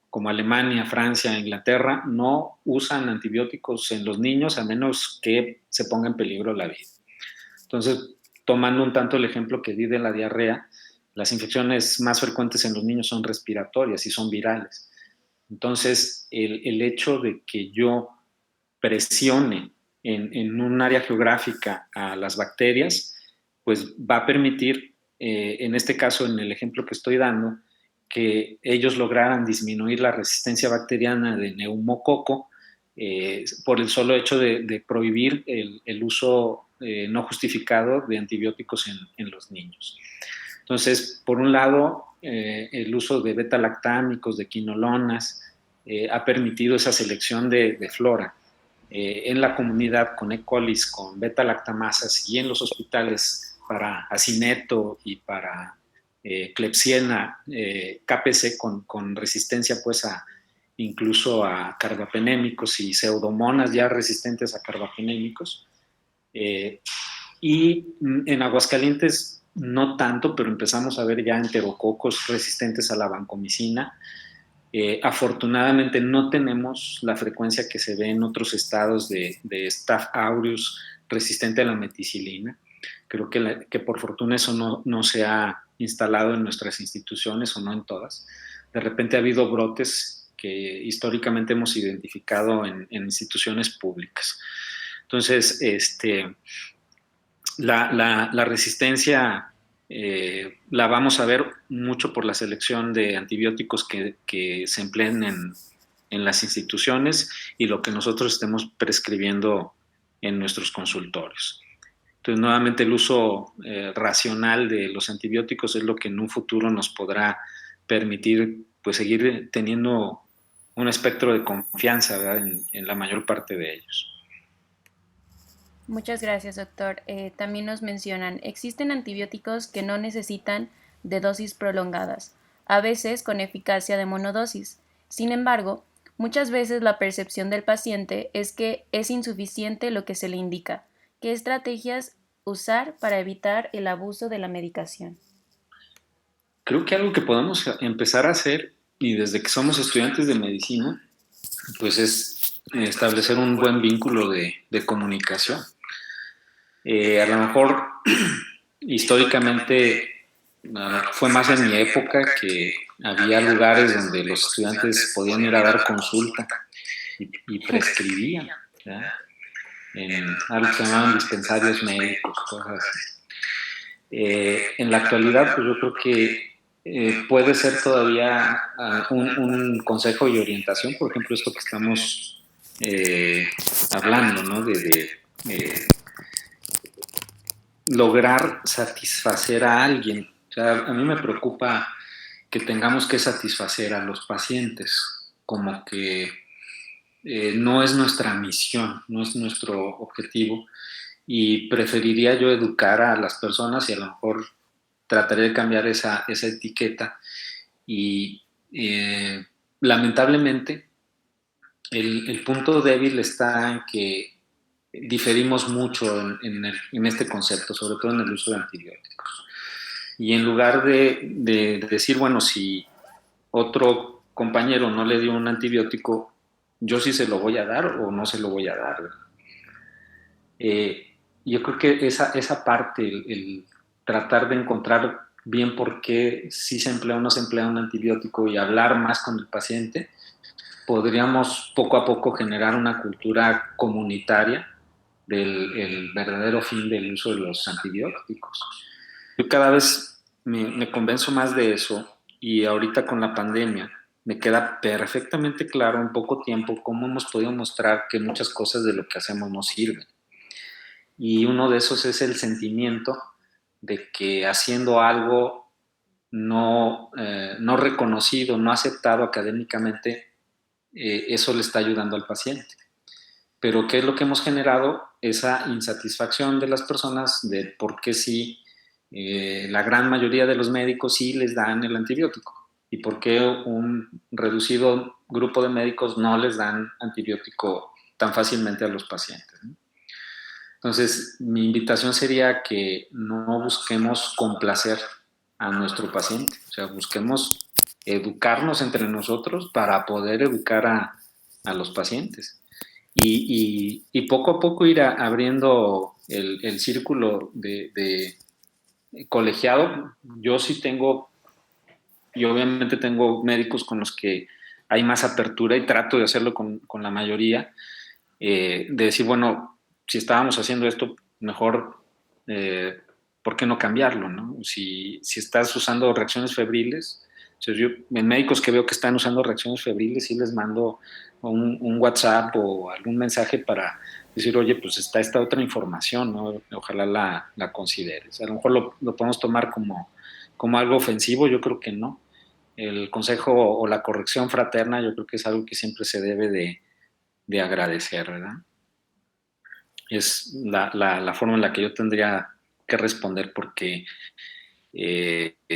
como Alemania, Francia, Inglaterra no usan antibióticos en los niños a menos que se ponga en peligro la vida. Entonces, tomando un tanto el ejemplo que di de la diarrea, las infecciones más frecuentes en los niños son respiratorias y son virales. Entonces, el hecho de que yo presione en un área geográfica a las bacterias, pues va a permitir, en este caso, en el ejemplo que estoy dando, que ellos lograran disminuir la resistencia bacteriana de neumococo por el solo hecho de prohibir el uso no justificado de antibióticos en los niños. Entonces, por un lado, el uso de beta-lactámicos, de quinolonas, ha permitido esa selección de flora. En la comunidad con E. coli, con beta-lactamasas, y en los hospitales para acineto y para Klebsiella, KPC con resistencia pues incluso a carbapenémicos y pseudomonas ya resistentes a carbapenémicos. Y en Aguascalientes no tanto, pero empezamos a ver ya enterococos resistentes a la vancomicina. Afortunadamente no tenemos la frecuencia que se ve en otros estados de Staph aureus resistente a la meticilina. Creo que por fortuna eso no se ha instalado en nuestras instituciones, o no en todas. De repente ha habido brotes que históricamente hemos identificado en instituciones públicas. Entonces, la resistencia la vamos a ver mucho por la selección de antibióticos que se empleen en las instituciones y lo que nosotros estemos prescribiendo en nuestros consultorios. Entonces, nuevamente, el uso racional de los antibióticos es lo que en un futuro nos podrá permitir pues seguir teniendo un espectro de confianza, ¿verdad?, en la mayor parte de ellos. Muchas gracias, doctor. También nos mencionan, existen antibióticos que no necesitan de dosis prolongadas, a veces con eficacia de monodosis. Sin embargo, muchas veces la percepción del paciente es que es insuficiente lo que se le indica. ¿Qué estrategias usar para evitar el abuso de la medicación? Creo que algo que podemos empezar a hacer y desde que somos estudiantes de medicina, pues es establecer un buen vínculo de comunicación. A lo mejor históricamente fue más en mi época que había lugares donde los estudiantes podían ir a dar consulta y prescribían, ¿verdad? En algo que se llamaban dispensarios médicos, cosas así. En la actualidad, pues yo creo que puede ser todavía un consejo y orientación, por ejemplo, esto que estamos hablando, ¿no? De lograr satisfacer a alguien. O sea, a mí me preocupa que tengamos que satisfacer a los pacientes, como que no es nuestra misión, no es nuestro objetivo, y preferiría yo educar a las personas y a lo mejor trataré de cambiar esa etiqueta y lamentablemente el punto débil está en que diferimos mucho en este concepto, sobre todo en el uso de antibióticos. Y en lugar de decir, bueno, si otro compañero no le dio un antibiótico, yo sí se lo voy a dar o no se lo voy a dar. Yo creo que esa parte, el tratar de encontrar bien por qué sí se emplea o no se emplea un antibiótico y hablar más con el paciente, podríamos poco a poco generar una cultura comunitaria del verdadero fin del uso de los antibióticos. Yo cada vez me convenzo más de eso y ahorita con la pandemia me queda perfectamente claro en poco tiempo cómo hemos podido mostrar que muchas cosas de lo que hacemos no sirven. Y uno de esos es el sentimiento de que haciendo algo no reconocido, no aceptado académicamente, eso le está ayudando al paciente. Pero ¿qué es lo que hemos generado? Esa insatisfacción de las personas de por qué sí la gran mayoría de los médicos sí les dan el antibiótico y por qué un reducido grupo de médicos no les dan antibiótico tan fácilmente a los pacientes, ¿no? Entonces, mi invitación sería que no busquemos complacer a nuestro paciente, o sea, busquemos educarnos entre nosotros para poder educar a los pacientes. Y poco a poco ir abriendo el círculo de colegiado. Yo sí tengo, y obviamente tengo médicos con los que hay más apertura y trato de hacerlo con la mayoría, de decir, bueno, si estábamos haciendo esto, mejor, ¿por qué no cambiarlo, no? Si estás usando reacciones febriles, o sea, yo en médicos que veo que están usando reacciones febriles, sí les mando un WhatsApp o algún mensaje para decir, oye, pues está esta otra información, ¿no? Ojalá la consideres. A lo mejor lo podemos tomar como algo ofensivo, yo creo que no. El consejo o la corrección fraterna, yo creo que es algo que siempre se debe de agradecer, ¿verdad? Es la forma en la que yo tendría que responder porque el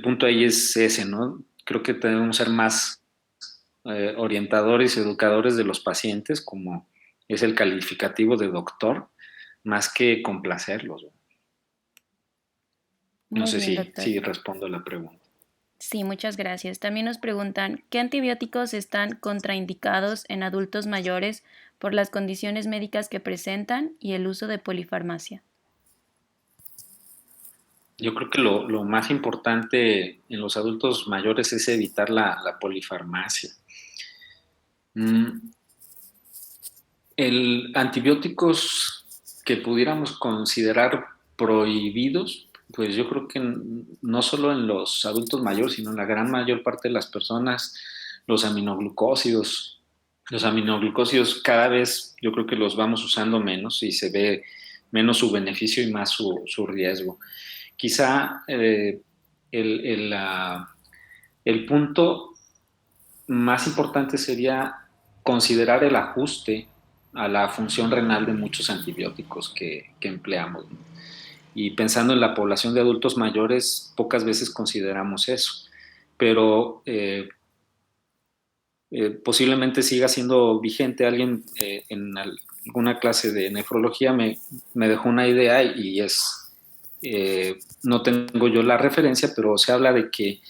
punto ahí es ese, ¿no? Creo que debemos ser más orientadores y educadores de los pacientes, como es el calificativo de doctor, más que complacerlos. No Muy sé bien, si doctor. respondo a la pregunta. Sí, muchas gracias. También nos preguntan, ¿qué antibióticos están contraindicados en adultos mayores por las condiciones médicas que presentan y el uso de polifarmacia? Yo creo que lo más importante en los adultos mayores es evitar la polifarmacia. El antibióticos que pudiéramos considerar prohibidos, pues yo creo que no solo en los adultos mayores, sino en la gran mayor parte de las personas, los aminoglucósidos. Los aminoglucósidos cada vez yo creo que los vamos usando menos y se ve menos su beneficio y más su riesgo. Quizá el, el, la- el punto más importante sería considerar el ajuste a la función renal de muchos antibióticos que empleamos, ¿no? Y pensando en la población de adultos mayores, pocas veces consideramos eso, pero posiblemente siga siendo vigente. Alguien en alguna clase de nefrología me dejó una idea y es no tengo yo la referencia, pero se habla de que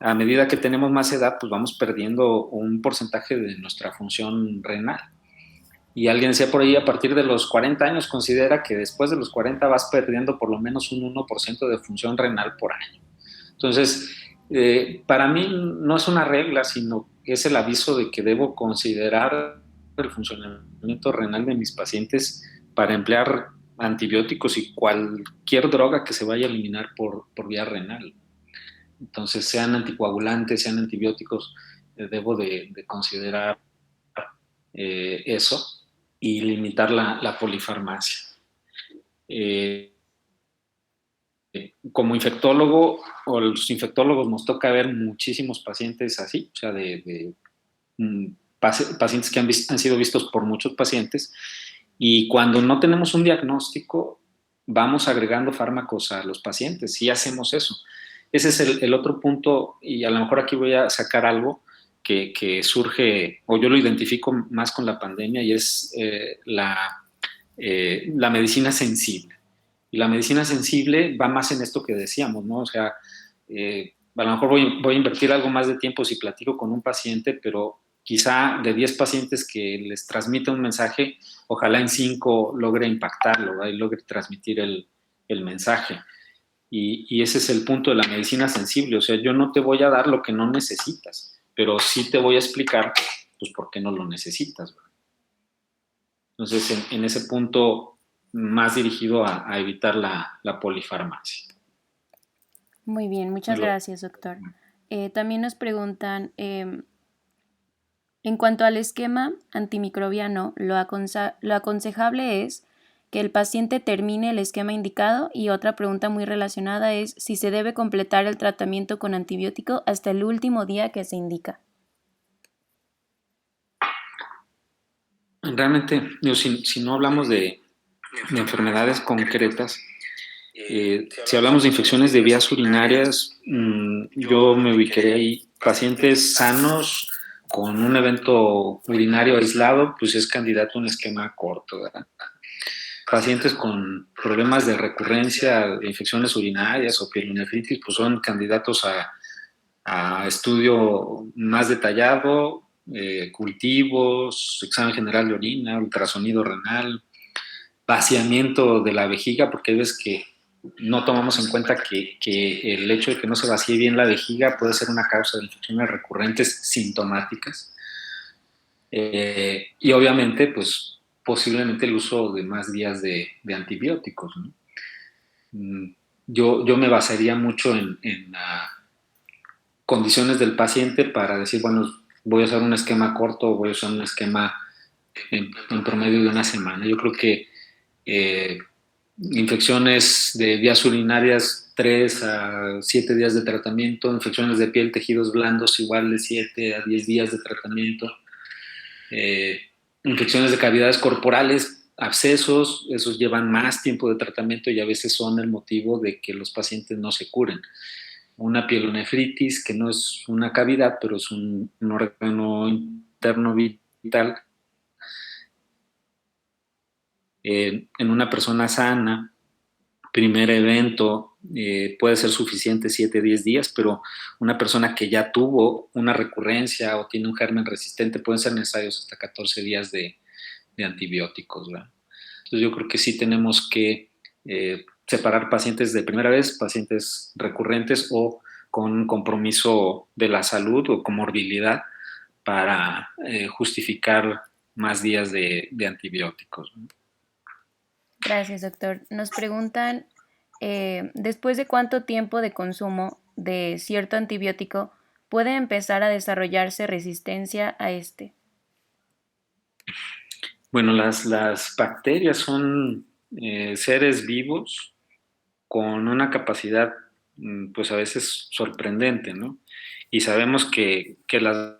a medida que tenemos más edad, pues vamos perdiendo un porcentaje de nuestra función renal. Y alguien decía por ahí, a partir de los 40 años, considera que después de los 40 vas perdiendo por lo menos un 1% de función renal por año. Entonces, para mí no es una regla, sino es el aviso de que debo considerar el funcionamiento renal de mis pacientes para emplear antibióticos y cualquier droga que se vaya a eliminar por vía renal. Entonces, sean anticoagulantes, sean antibióticos, debo de considerar eso y limitar la polifarmacia. Como infectólogo o los infectólogos nos toca ver muchísimos pacientes así, o sea, pacientes que han sido vistos por muchos pacientes, y cuando no tenemos un diagnóstico vamos agregando fármacos a los pacientes, sí hacemos eso. Ese es el otro punto, y a lo mejor aquí voy a sacar algo que surge, o yo lo identifico más con la pandemia, y es la medicina sensible. Y la medicina sensible va más en esto que decíamos, ¿no? O sea, a lo mejor voy a invertir algo más de tiempo si platico con un paciente, pero quizá de 10 pacientes que les transmite un mensaje, ojalá en 5 logre impactarlo, ¿verdad? Y logre transmitir el mensaje. Y ese es el punto de la medicina sensible. O sea, yo no te voy a dar lo que no necesitas, pero sí te voy a explicar, pues, por qué no lo necesitas, ¿verdad? Entonces, en ese punto, más dirigido a evitar la polifarmacia. Muy bien, muchas gracias, doctor. También nos preguntan, en cuanto al esquema antimicrobiano, lo aconsejable es que el paciente termine el esquema indicado, y otra pregunta muy relacionada es si se debe completar el tratamiento con antibiótico hasta el último día que se indica. Realmente, si no hablamos de enfermedades concretas, si hablamos de infecciones de vías urinarias, yo me ubicaría ahí. Pacientes sanos con un evento urinario aislado, pues es candidato a un esquema corto, ¿verdad? Pacientes con problemas de recurrencia de infecciones urinarias o pielonefritis, pues son candidatos a estudio más detallado, cultivos, examen general de orina, ultrasonido renal, vaciamiento de la vejiga, porque hay veces que no tomamos en cuenta que el hecho de que no se vacíe bien la vejiga puede ser una causa de infecciones recurrentes sintomáticas. Y obviamente, pues posiblemente el uso de más días de antibióticos, ¿no? Yo me basaría mucho en condiciones del paciente para decir, bueno, voy a usar un esquema corto o voy a usar un esquema en promedio de una semana. Yo creo que infecciones de vías urinarias, 3 a 7 días de tratamiento, infecciones de piel, tejidos blandos, igual de 7 a 10 días de tratamiento, infecciones de cavidades corporales, abscesos, esos llevan más tiempo de tratamiento y a veces son el motivo de que los pacientes no se curen. Una pielonefritis, que no es una cavidad, pero es un órgano interno vital, en una persona sana, primer evento, puede ser suficiente 7 a 10 días, pero una persona que ya tuvo una recurrencia o tiene un germen resistente, pueden ser necesarios hasta 14 días de antibióticos, ¿verdad? Entonces yo creo que sí tenemos que separar pacientes de primera vez, pacientes recurrentes o con compromiso de la salud o comorbilidad para justificar más días de antibióticos, ¿no? Gracias, doctor. Nos preguntan, ¿después de cuánto tiempo de consumo de cierto antibiótico puede empezar a desarrollarse resistencia a este? Bueno, las bacterias son seres vivos con una capacidad, pues a veces sorprendente, ¿no? Y sabemos que las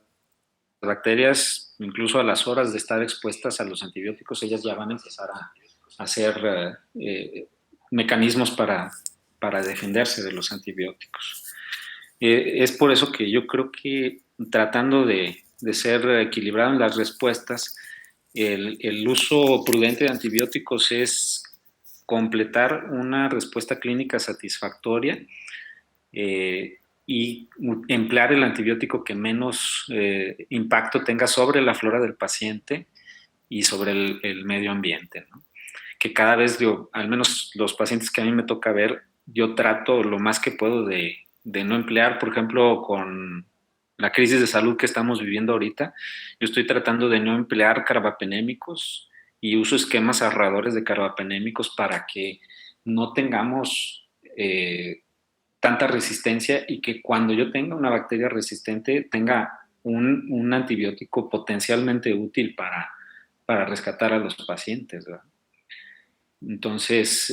bacterias, incluso a las horas de estar expuestas a los antibióticos, ellas ya van a empezar a hacer mecanismos para defenderse de los antibióticos. Es por eso que yo creo que tratando de ser equilibrado en las respuestas, el uso prudente de antibióticos es completar una respuesta clínica satisfactoria y emplear el antibiótico que menos impacto tenga sobre la flora del paciente y sobre el medio ambiente, ¿no? Que cada vez, yo, al menos los pacientes que a mí me toca ver, yo trato lo más que puedo de no emplear, por ejemplo, con la crisis de salud que estamos viviendo ahorita, yo estoy tratando de no emplear carbapenémicos y uso esquemas ahorradores de carbapenémicos para que no tengamos tanta resistencia y que cuando yo tenga una bacteria resistente tenga un antibiótico potencialmente útil para rescatar a los pacientes, ¿verdad? Entonces,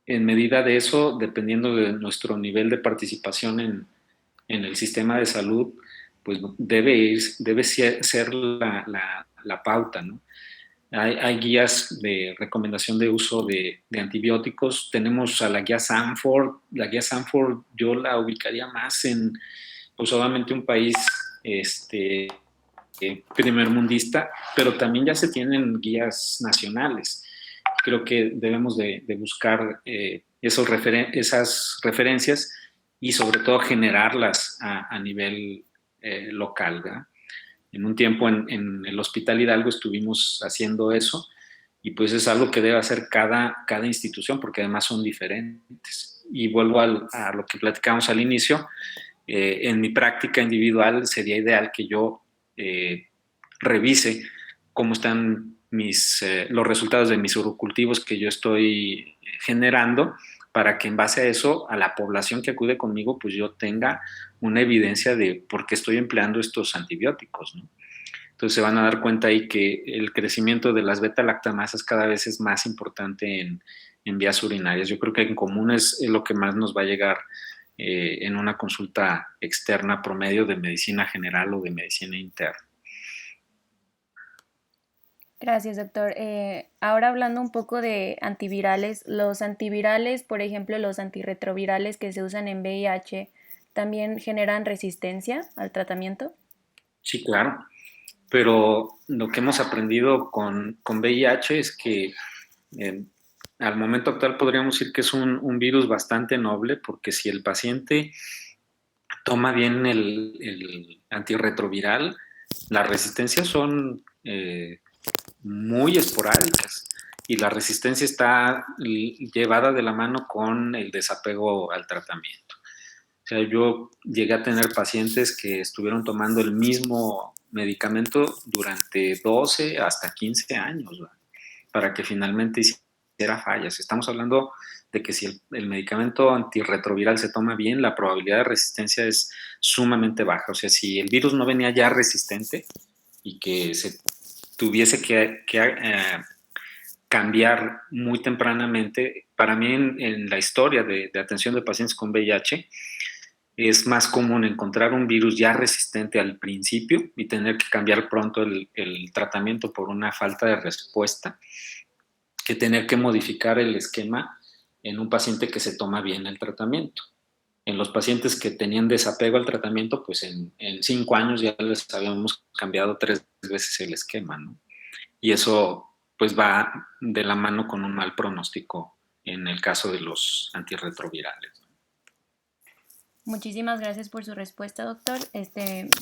en medida de eso, dependiendo de nuestro nivel de participación en el sistema de salud, pues debe ser la pauta, ¿no? Hay guías de recomendación de uso de antibióticos. Tenemos a la guía Sanford. La guía Sanford yo la ubicaría más en, pues obviamente un país primermundista, pero también ya se tienen guías nacionales. Creo que debemos de buscar esas referencias y sobre todo generarlas a nivel local, ¿verdad? En un tiempo en el Hospital Hidalgo estuvimos haciendo eso y pues es algo que debe hacer cada institución porque además son diferentes. Y vuelvo a lo que platicamos al inicio, en mi práctica individual sería ideal que yo revise cómo están los resultados de mis urocultivos que yo estoy generando para que en base a eso, a la población que acude conmigo, pues yo tenga una evidencia de por qué estoy empleando estos antibióticos, ¿no? Entonces se van a dar cuenta ahí que el crecimiento de las beta-lactamasas cada vez es más importante en vías urinarias. Yo creo que en común es lo que más nos va a llegar en una consulta externa promedio de medicina general o de medicina interna. Gracias, doctor. Ahora hablando un poco de antivirales, los antivirales, por ejemplo, los antirretrovirales que se usan en VIH, ¿también generan resistencia al tratamiento? Sí, claro. Pero lo que hemos aprendido con VIH es que eh, al momento actual podríamos decir que es un virus bastante noble, porque si el paciente toma bien el antirretroviral, las resistencias son muy esporádicas y la resistencia está llevada de la mano con el desapego al tratamiento. O sea, yo llegué a tener pacientes que estuvieron tomando el mismo medicamento durante 12 hasta 15 años, ¿verdad? Para que finalmente hiciera fallas. Estamos hablando de que si el medicamento antirretroviral se toma bien, la probabilidad de resistencia es sumamente baja. O sea, si el virus no venía ya resistente y que se tuviese que cambiar muy tempranamente, para mí en la historia de atención de pacientes con VIH, es más común encontrar un virus ya resistente al principio y tener que cambiar pronto el tratamiento por una falta de respuesta, que tener que modificar el esquema en un paciente que se toma bien el tratamiento. En los pacientes que tenían desapego al tratamiento, pues en 5 años ya les habíamos cambiado 3 veces el esquema, ¿no? Y eso pues va de la mano con un mal pronóstico en el caso de los antirretrovirales. Muchísimas gracias por su respuesta, doctor.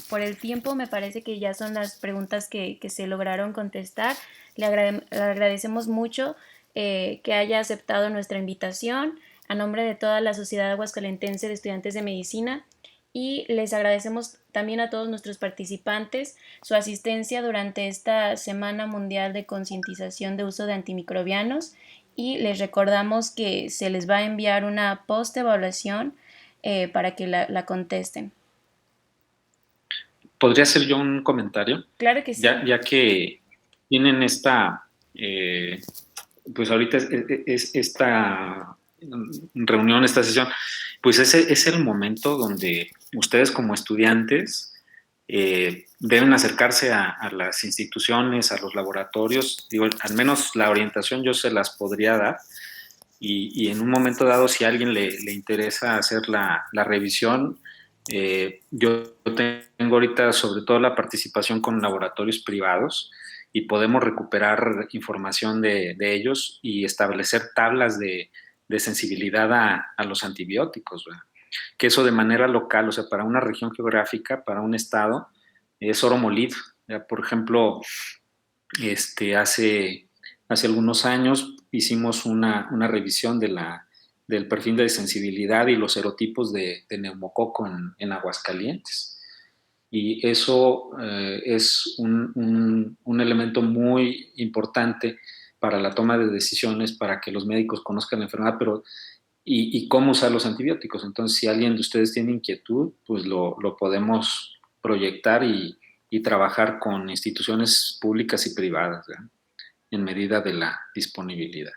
Por el tiempo me parece que ya son las preguntas que se lograron contestar. Le agradecemos mucho que haya aceptado nuestra invitación a nombre de toda la Sociedad Aguascalentense de Estudiantes de Medicina y les agradecemos también a todos nuestros participantes su asistencia durante esta Semana Mundial de Concientización de Uso de Antimicrobianos y les recordamos que se les va a enviar una post-evaluación para que la contesten. ¿Podría hacer yo un comentario? Claro que sí. Ya que tienen esta, pues ahorita esta reunión, esta sesión, pues ese es el momento donde ustedes como estudiantes deben acercarse a las instituciones, a los laboratorios. Digo, al menos la orientación yo se las podría dar. Y en un momento dado, si a alguien le interesa hacer la revisión, yo tengo ahorita sobre todo la participación con laboratorios privados y podemos recuperar información de ellos y establecer tablas de sensibilidad a los antibióticos, ¿verdad? Que eso de manera local, o sea, para una región geográfica, para un estado, es oro molido. Ya, por ejemplo, hace algunos años hicimos una revisión del perfil de sensibilidad y los serotipos de neumococo en Aguascalientes. Y eso es un elemento muy importante para la toma de decisiones, para que los médicos conozcan la enfermedad, pero y cómo usar los antibióticos. Entonces, si alguien de ustedes tiene inquietud, pues lo podemos proyectar y trabajar con instituciones públicas y privadas, ¿verdad? En medida de la disponibilidad.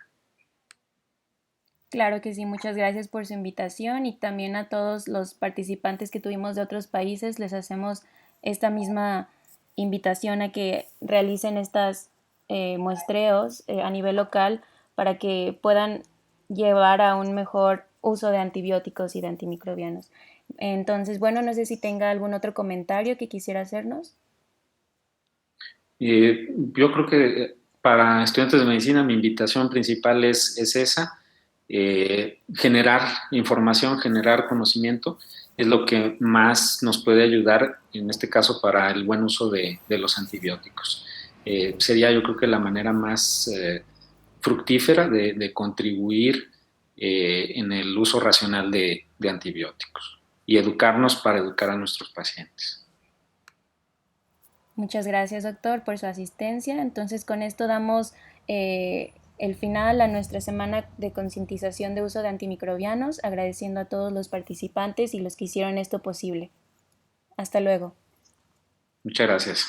Claro que sí, muchas gracias por su invitación y también a todos los participantes que tuvimos de otros países les hacemos esta misma invitación a que realicen estos muestreos a nivel local para que puedan llevar a un mejor uso de antibióticos y de antimicrobianos. Entonces, bueno, no sé si tenga algún otro comentario que quisiera hacernos. Yo creo que para estudiantes de medicina mi invitación principal es esa, generar información, generar conocimiento, es lo que más nos puede ayudar, en este caso, para el buen uso de los antibióticos. Sería yo creo que la manera más fructífera de contribuir en el uso racional de antibióticos y educarnos para educar a nuestros pacientes. Muchas gracias, doctor, por su asistencia. Entonces, con esto damos el final a nuestra semana de concientización de uso de antimicrobianos, agradeciendo a todos los participantes y los que hicieron esto posible. Hasta luego. Muchas gracias.